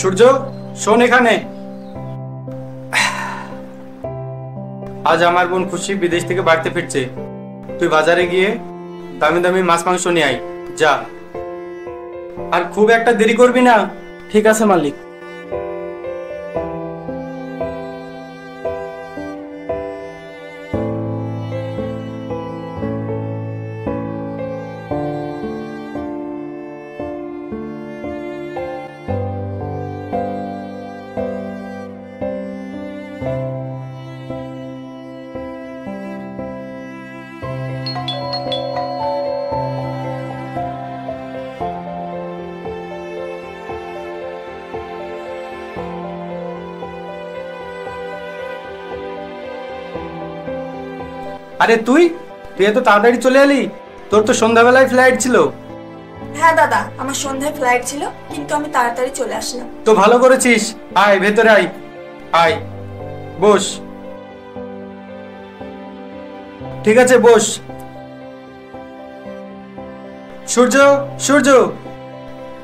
সূর্য, শোন এখানে। আজ আমার বোন খুশি বিদেশ থেকে বাড়িতে ফিরছে। তুই বাজারে গিয়ে দামি দামি মাছ মাংস নিয়ে আয়, যা। আর খুব একটা দেরি করবি না। ঠিক আছে মালিক। আরে তুই তুই এত তাড়াতাড়ি চলে এলি? তোর তো সন্ধ্যাবেলায় ফ্লাইট ছিল। হ্যাঁ দাদা, আমার সন্ধ্যায় ফ্লাইট ছিল, কিন্তু আমি তাড়াতাড়ি চলে আসলাম। তো ভালো করেছিস। আয় ভেতরে আয়, আয় বস। ঠিক আছে বস। সূর্য, সূর্য,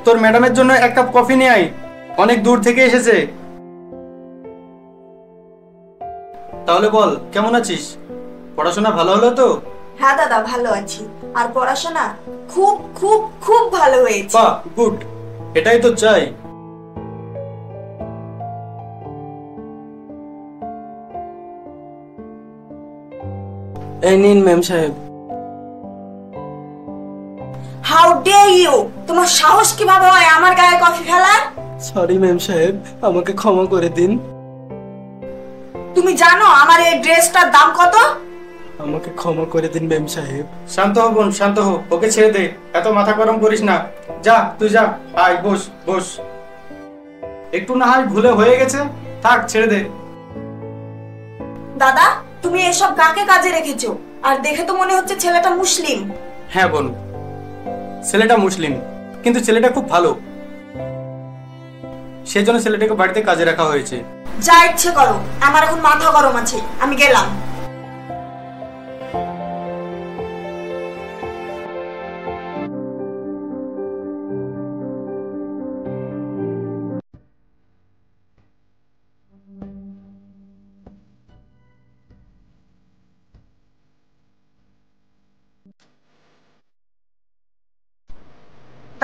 তোর ম্যাডামের জন্য এক কাপ কফি নিয়ে আয়, অনেক দূর থেকে এসেছে। তাহলে বল, কেমন আছিস? পড়াশোনা ভালো হলো তো? হ্যাঁ দাদা, ভালো আছি। আর পড়াশোনা খুব খুব খুব ভালো হয়েছে। বাহ, গুড, এটাই তো চাই। এই নিন ম্যাম সাহেব। How dare you! তোমার সাহস কিভাবে হয় আমার গায়ে কফি ফেলার? সরি ম্যাম সাহেব, আমাকে ক্ষমা করে দিন। তুমি জানো আমার এই ড্রেসটার দাম কত? আমাকে ক্ষমা করে দিন ম্যাম সাহেব। শান্ত হ বোন, শান্ত হ, ওকে ছেড়ে দে, এত মাথা গরম করিস না। যা, তুই যা, আয় বস বস। একটু না হয় ভুলে হয়ে গেছে, থাক, ছেড়ে দে। দাদা, তুমি এসব কাকে কাজে রেখেছো? আর দেখে তো মনে হচ্ছে ছেলেটা মুসলিম। হ্যাঁ বোন, ছেলেটা মুসলিম, কিন্তু ছেলেটা খুব ভালো, সেজন্য ছেলেটাকে বাড়িতে কাজে রাখা হয়েছে। যা ইচ্ছে করো, আমার এখন মাথা গরম আছে, আমি গেলাম।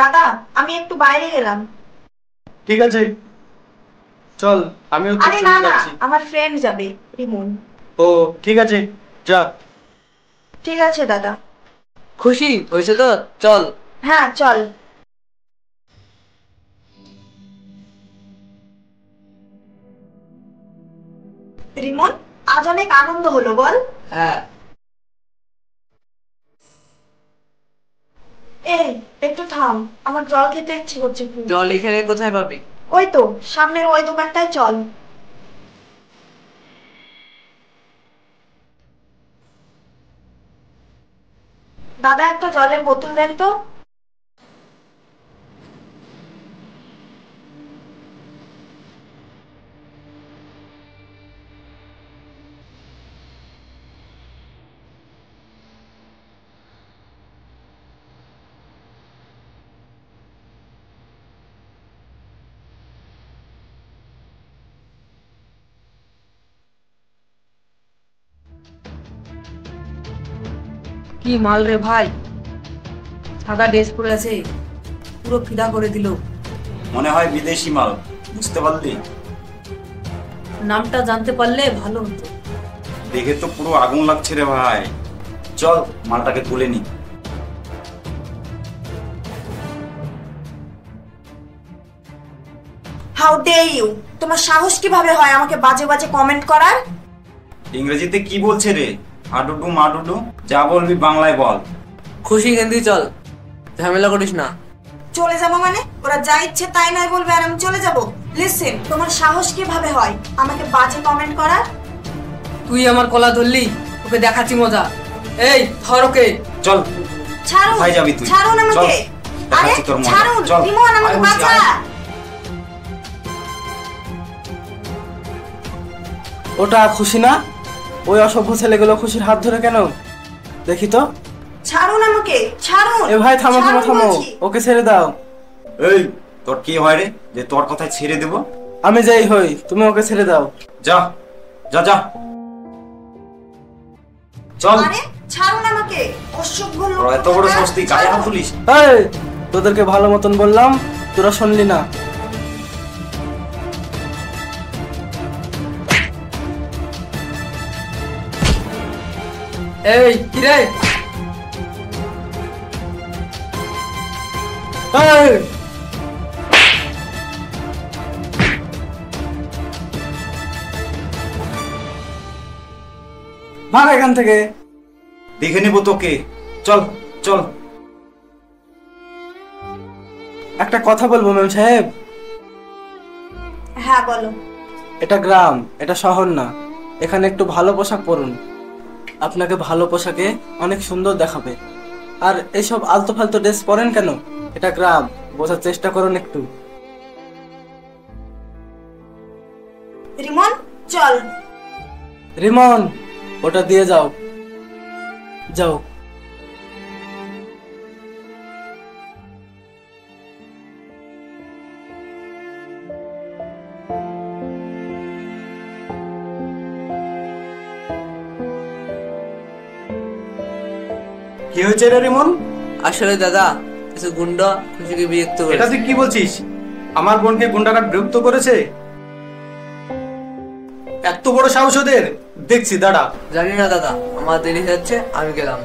দাদা, আমি একটু বাইরে গেলাম। ঠিক আছে, চল, আমিও তোর আরে না সঙ্গে না, যাচ্ছি। আমার ফ্রেন্ড যাবে, রিমন। ও ঠিক আছে, যা। ঠিক আছে দাদা। খুশি হয়েছে তো? চল। হ্যাঁ চল। রিমন, আজ অনেক আনন্দ হলো বল? হ্যাঁ। এই একটু থাম, আমার জল খেতে ইচ্ছে করছে খুব। জল এখানে কোথায় পাবি? ওই তো সামনের ওই দোকানটায় চল। দাদা, একটা জলের বোতল দেন তো। কি মাল রে ভাই, সাদা ড্রেস পরে আছে, পুরো ফিদা করে দিল। মনে হয় বিদেশি মাল, বুঝতে পারলি? নামটা জানতে পারলে ভালো হতো। দেখে তো পুরো আগুন লাগছে রে ভাই। চল মালটাকে তুলে নি। How dare you! তোমার সাহস কিভাবে হয় আমাকে বাজে বাজে কমেন্ট করার? ইংরেজিতে কি বলছে রে? হাডুডু মাডুডু যা বলবি বাংলায় বল। খুশি কেন্দ্রি চল, ঝামেলা করিস না। চলে যাব মানে? ওরা যা ইচ্ছে তাই নয় বলবে আর আমি চলে যাব? লিসেন, তোমার সাহস কিভাবে হয় আমাকে বাজে কমেন্ট করার? তুই আমার কলা ধরলি, ওকে দেখাচ্ছি মজা। এই ধর ওকে। চল ছাড়ুন, কোথায় যাবি তুই? ছাড়ুন আমাকে। চল, আরে দেখাচ্ছি তোর মজা। ছাড়ুন, চল। রিমন আমাকে আয় বলছি, বাঁচা। আয়। ওটা খুশি না? ওই অসভ্য ছেলেগুলো খুশির হাত ধরে কেন দেখি তো। ছাড়ুন আমাকে, ছাড়ুন। এ ভাই থামো থামো ছাড়ুন থামো, বলছি। ওকে ছেড়ে দাও। এই তোর কি হয় রে যে তোর কথায় ছেড়ে দেব? আমি যাই হই, তুমি ওকে ছেড়ে দাও। যা যা যা চল। আরে ছাড়ুন আমাকে, অসভ্য লোক। তোর এত বড় সাহস তুই গায়ে হাত তুলিস? এই, তোদেরকে ভালো মতন বললাম, তোরা শুনলি না। এই কি রে? এই, ভাগ এখান থেকে। দেখে নেবো তোকে। চল চল। একটা কথা বলবো ম্যাম সাহেব। হ্যাঁ বলো। এটা গ্রাম, এটা শহর না। এখানে একটু ভালো পোশাক পরুন, আপনাকে ভালো পোশাকে অনেক সুন্দর দেখাবে। আর এইসব আলতু ফালতু ড্রেস পরেন কেন? এটা গ্রাম, বোঝার চেষ্টা করুন একটু। রিমন চল। রিমন, ওটা দিয়ে যাও, যাও। কি হয়েছে রে রিমন? আসলে দাদা, কিছু গুন্ডা খুশিকে বিরক্ত এটা করেছে। তুই কি বলছিস? আমার বোনকে গুন্ডারা বিরক্ত করেছে? এত বড় সাহস ওদের! দেখছি দাঁড়া। জানি না দাদা, আমার দেরি হয়ে যাচ্ছে, আমি গেলাম।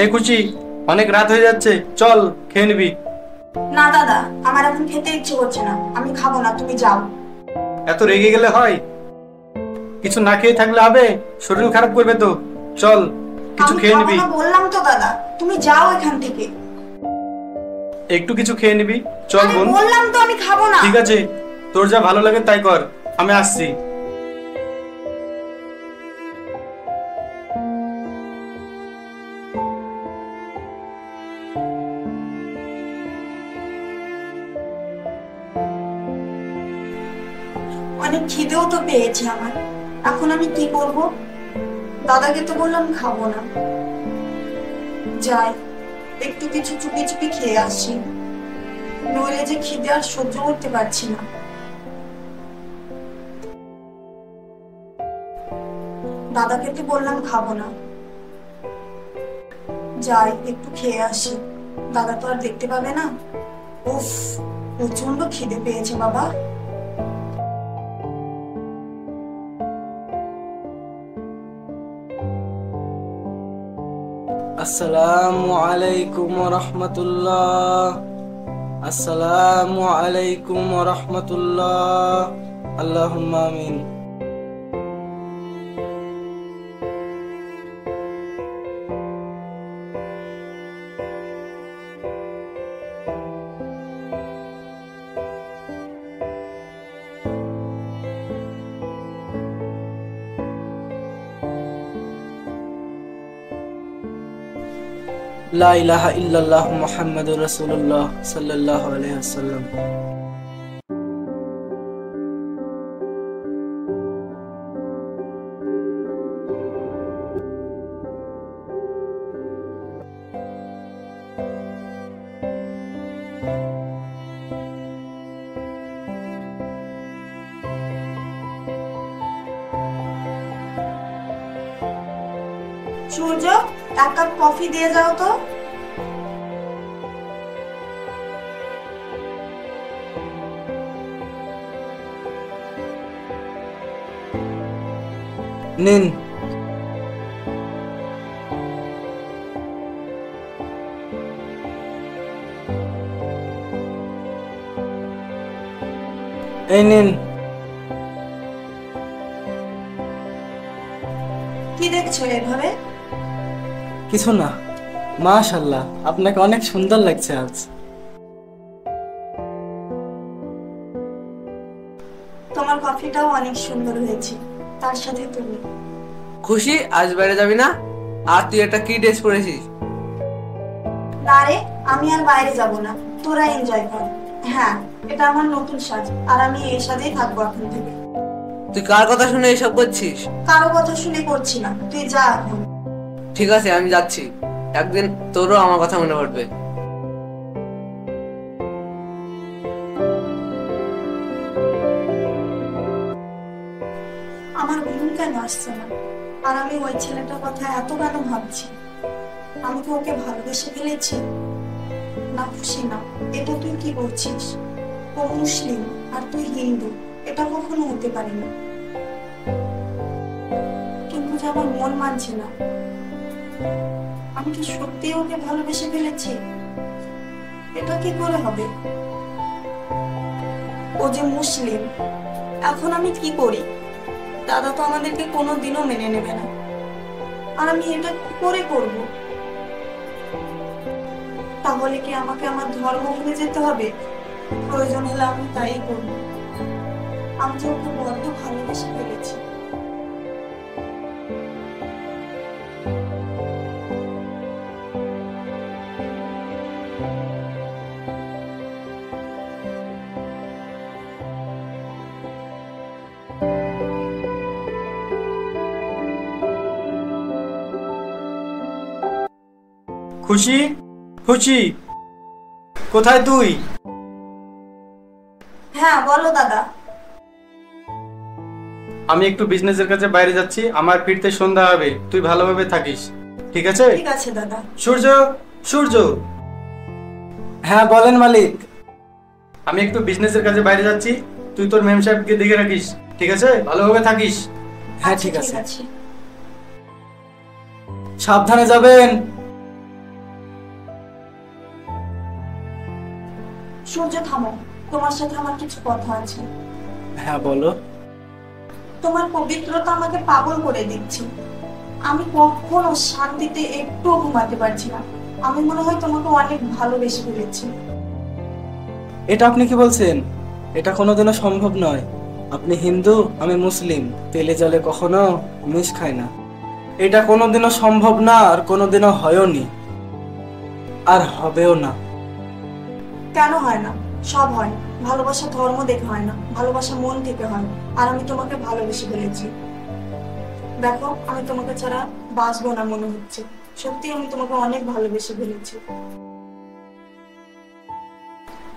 এই খুশি, অনেক রাত হয়ে যাচ্ছে, চল খেয়ে নিবি। না দাদা, আমার এখন খেতে ইচ্ছে করছে না, আমি খাবো না, তুমি যাও। এত রেগে গেলে হয়? কিছু না খেয়ে থাকলে হবে? শরীর খারাপ করবে তো। চল কিছু আমি খেয়ে খাবো নিবি। না বললাম তো দাদা, তুমি যাও এখান থেকে। একটু কিছু খেয়ে নিবি, চল আরে বোন। বললাম তো আমি খাবো না। ঠিক আছে, তোর যা ভালো লাগে তাই কর, আমি আসছি। অনেক খিদেও তো পেয়েছে আমার, এখন আমি কি করব? দাদাকে তো বললাম খাবো না, যাই একটু কিছু চুপি চুপি খেয়ে আসি, নইলে যে খিদে আর সহ্য করতে পারছি না। দাদাকে তো বললাম খাবো না, যাই একটু খেয়ে আসি, দাদা তো আর দেখতে পাবে না। উফ, প্রচন্ড খিদে পেয়েছে বাবা। আসসালামু আলাইকুম ওয়া রাহমাতুল্লাহ। আসসালামু আলাইকুম ওয়া রাহমাতুল্লাহ। আল্লাহুম্মা আমিন। লা ইলাহা ইল্লাল্লাহ মুহাম্মাদুর রাসূলুল্লাহ সাল্লাল্লাহু আলাইহি ওয়াসাল্লাম। সূর্য, এক কাপ কফি দিয়ে যাও তো। নিন। এই নিন। কি দেখছো এভাবে? কিছু না। মাশাআল্লাহ, আপনাকে অনেক সুন্দর লাগছে আজ। তোমার কফিটাও অনেক সুন্দর হয়েছে, তার সাথে তুমি। খুশি, আজ বাইরে যাবি না? আর তুই একটা কি ড্রেস পরেছিস? না রে, আমি আর বাইরে যাব না, তোরা এনজয় কর। হ্যাঁ, এটা আমার নতুন সাজ, আর আমি এই সাজেই থাকবো এখন থেকে। তুই কার কথা শুনে এসব করছিস? কারো কথা শুনে করছি না, তুই যা এখন। ঠিক আছে, আমি যাচ্ছি। একদিন তোরও আমার কথা মনে পড়বে। আমার ঘুম কেন আসছে না? আর আমি ওই ছেলেটার কথা এত কেন ভাবছি? আমি তো ওকে ভালোবেসে ফেলেছি। না খুশি না, এটা তুই কি করছিস? ও মুসলিম আর তুই হিন্দু, এটা কখনো হতে পারে না। কিন্তু যে আমার মন মানছে না। আমি কি সত্যি ওকে ভালোবেসে ফেলেছি? এটা কি করে হবে? ও যে মুসলিম, এখন আমি কি করি? দাদা তো আমাদেরকে কোনোদিনও মেনে নেবে না, আর আমি এটা কি করে করব? তাহলে কি আমাকে আমার ধর্ম ভুলে যেতে হবে? প্রয়োজন হলে আমি তাই করব। আমি যে ওকে বড্ড ভালোবেসে ফেলেছি। খুশি, খুশি, কোথায় তুই? হ্যাঁ বলো দাদা। আমি একটু বিজনেসের কাছে বাইরে যাচ্ছি, আমার ফিরতে সন্ধ্যা হবে, তুই ভালোভাবে থাকিস, ঠিক আছে? ঠিক আছে দাদা। সূর্য, সূর্য, হ্যাঁ বলেন মালিক। আমি একটু বিজনেসের কাছে বাইরে যাচ্ছি, তুই তোর মেম সাহেবকে দেখে রাখিস, ঠিক আছে? ভালোভাবে থাকিস। হ্যাঁ আচ্ছা, ঠিক আছে। আছে। সাবধানে যাবেন। সূর্য থামো, তোমার সাথে আমার কিছু কথা আছে। হ্যাঁ বলো। তোমার পবিত্রতা আমাকে পাগল করে দিচ্ছে। আমি কখনো শান্তিতে একটুও ঘুমাতে পারছি না। আমি মনে হয় তোমাকে অনেক ভালোবেসে ফেলেছি। এটা আপনি কি বলছেন? এটা কোনোদিনও সম্ভব নয়। আপনি হিন্দু, আমি মুসলিম, তেলে জলে কখনো মিশ খায় না। এটা কোনোদিনও সম্ভব না, আর কোনোদিনও হয়ওনি, আর হবেও না। কেন হয় না? সব হয়। ভালোবাসা ধর্ম দেখে হয় না, ভালোবাসা মন থেকে হয়। আর আমি তোমাকে ভালোবেসে ফেলেছি। দেখো, আমি তোমাকে ছাড়া বাঁচবো না মনে হচ্ছে। সত্যি আমি তোমাকে অনেক ভালোবেসে ফেলেছি।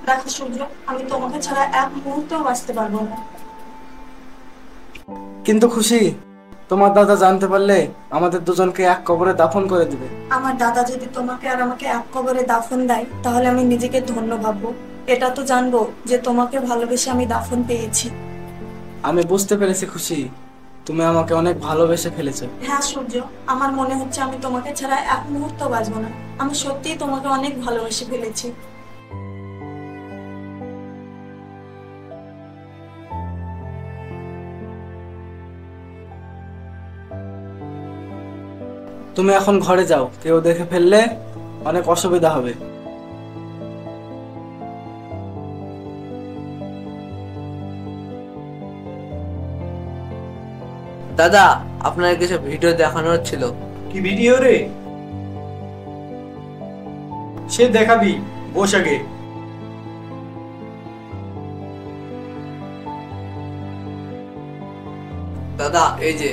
দেখো সূর্য, আমি তোমাকে ছাড়া এক মুহূর্তেও বাঁচতে পারবো না। কিন্তু খুশি, তোমার দাদা জানতে পারলে আমাদের দুজনকে এক কবরে দাফন করে দিবে। আমার দাদা যদি তোমাকে আর আমাকে এক কবরে দাফন দেয়, তাহলে আমি নিজেকে ধন্য ভাববো। এটা তো জানবো যে তোমাকে ভালোবেসে আমি দাফন পেয়েছি। আমি বুঝতে পেরেছি খুশি, তুমি আমাকে অনেক ভালোবেসে ফেলেছো। হ্যাঁ সূর্য, আমার মনে হচ্ছে আমি তোমাকে ছাড়া এক মুহূর্ত বাঁচবো না। আমি সত্যিই তোমাকে অনেক ভালোবেসে ফেলেছি। তুমি এখন ঘরে যাও, কেউ দেখে ফেললে অনেক অসুবিধা হবে। দাদা, আপনার কিছু ভিডিও দেখানোর ছিল। কি ভিডিও রে? সে দেখাবি, বস আগে। দাদা এই যে।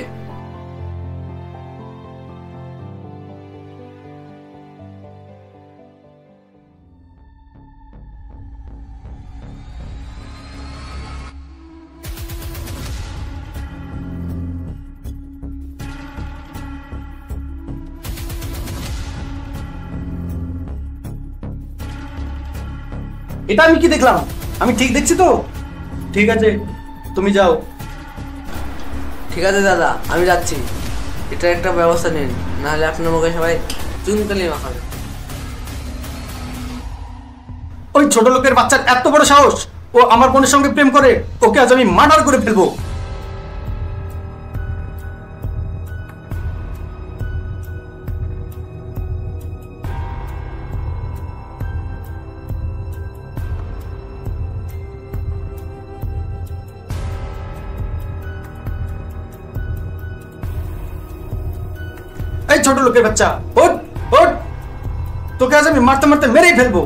এটা আমি কি দেখলাম? আমি ঠিক দেখছি তো? ঠিক আছে, তুমি যাও। ঠিক আছে দাদা, আমি যাচ্ছি। এটা একটা ব্যবস্থা নিন, নাহলে আপনার মুখে সবাই চুনকালি মাখাবে। ওই ছোট লোকের বাচ্চার এত বড় সাহস! ও আমার বোনের সঙ্গে প্রেম করে, ওকে আজ আমি মার্ডার করে ফেলবো। এই ছোট লোকের বাচ্চা, ওঠ ওঠ, তোকে আজ আমি মারতে মারতে মেরেই ফেলবো।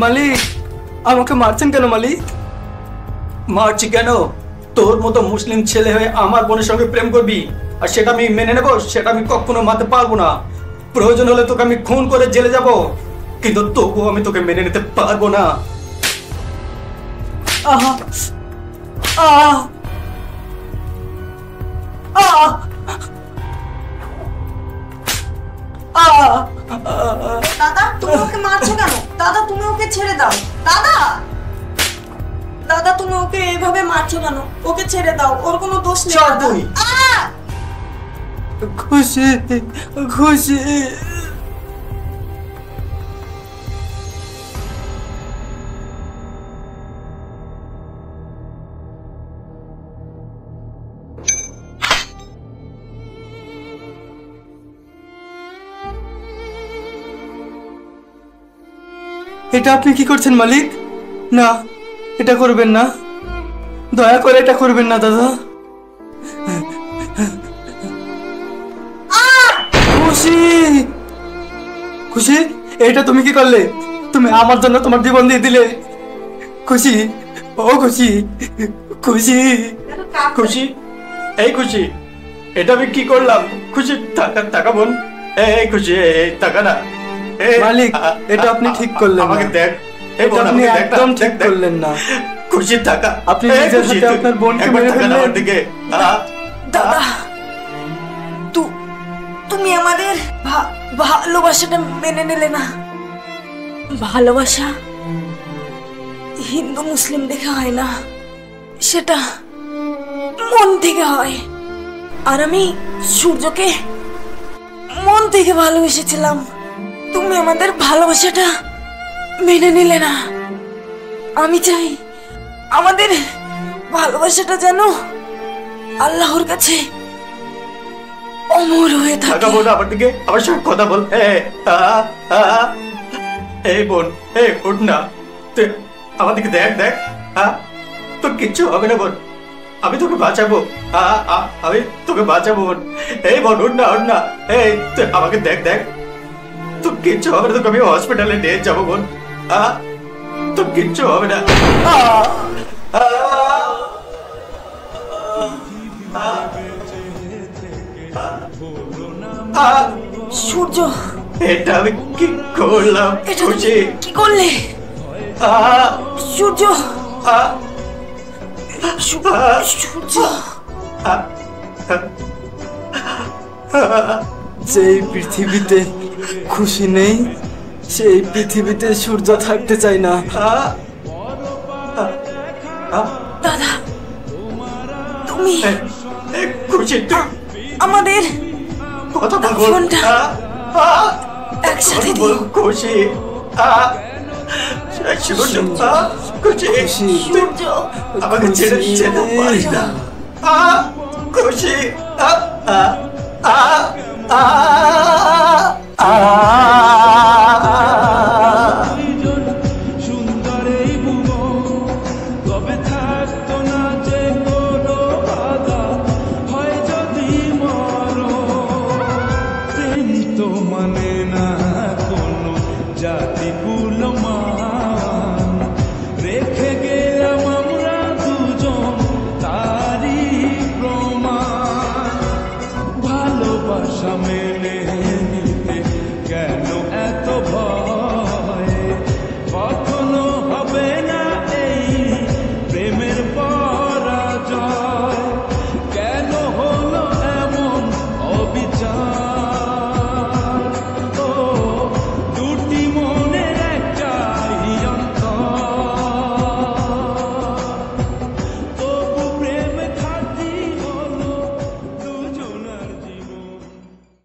মালিক, আমাকে মারছেন কেন মালিক? মারছি কেন? তোর মতো মুসলিম ছেলে হয়ে আমার বোনের সঙ্গে প্রেম করবি আর সেটা আমি মেনে নেব? সেটা আমি কখনো মানতে পারবো না। প্রয়োজন হলে তোকে আমি খুন করে জেলে যাব, কিন্তু তবুও আমি তোকে মেনে নিতে পারবো না। আহা আহ আহ আহ দাদা তুমি ওকে মারছো কেন? দাদা তুমি ওকে ছেড়ে দাও। দাদা দাদা তুমি ওকে এভাবে মারছো কেন? ওকে ছেড়ে দাও, ওর কোনো দোষ নেই। চল দাদা। তুই। আহ! খুশি খুশি। এটা আপনি কি করছেন মালিক? না, এটা করবেন না, দয়া করে এটা করবেন না দাদা। খুশি খুশি, এটা তুমি কি করলে? তুমি আমার জন্য তোমার জীবন দিয়ে দিলে। খুশি, ও খুশি, খুশি খুশি, এই খুশি, এটা আমি কি করলাম? খুশি টাকা টাকা বোন, এই খুশি, এই টাকা না। মালিক, এটা আপনি ঠিক করলেন না। আমাকে দেখ, এই এটা বোন, আপনি আমাকে দেখ না, একদম দেখ, ঠিক দেখ। করলেন না। খুশি টাকা, আপনি এই নিজের খুশি, হাতে তুই আপনার বোনকে একবার মেরে টাকা ফেললেন। আমার দিকে। দাদা তুমি আমাদের ভালোবাসাটা মেনে নিলে না। ভালোবাসা হিন্দু মুসলিম দেখে হয় না, সেটা মন থেকে হয়। আর আমি সূর্যকে মন থেকে ভালোবেসেছিলাম, তুমি আমাদের ভালোবাসাটা মেনে নিলে না। আমি চাই আমাদের ভালোবাসাটা যেন আল্লাহর কাছে অমর হয়ে টাকা থাকে। বোন, আমার দিকে, আমার সঙ্গে কথা বল। এই বোন, এই উঠ না, তুই আমার দিকে দেখ, দেখ। তোর কিচ্ছু হবে না বোন, আমি তোকে বাঁচাবো। আমি তোকে বাঁচাবো বোন। এই বোন, উঠ না, উঠ না। এই তুই আমাকে দেখ, দেখ, তোর কিচ্ছু হবে না, তোকে আমি হসপিটালে নিয়ে যাবো বোন। তোর কিচ্ছু হবে না। সূর্য, এটা আমি কি করলাম? এটা খুশি, তুমি কি করলে? সূর্য, সূর্য, যেই পৃথিবীতে খুশি নেই, সেই পৃথিবীতে সূর্য থাকতে চাই না। দাদা তুমি খুশি, তুই আমাদের কথা বল। ফোনটা একসাথে দিও। খুশি, খুশি, সূর্য, আমাকে ছেড়ে যেতে পারিস না। খুশি, আ আ আ আ আ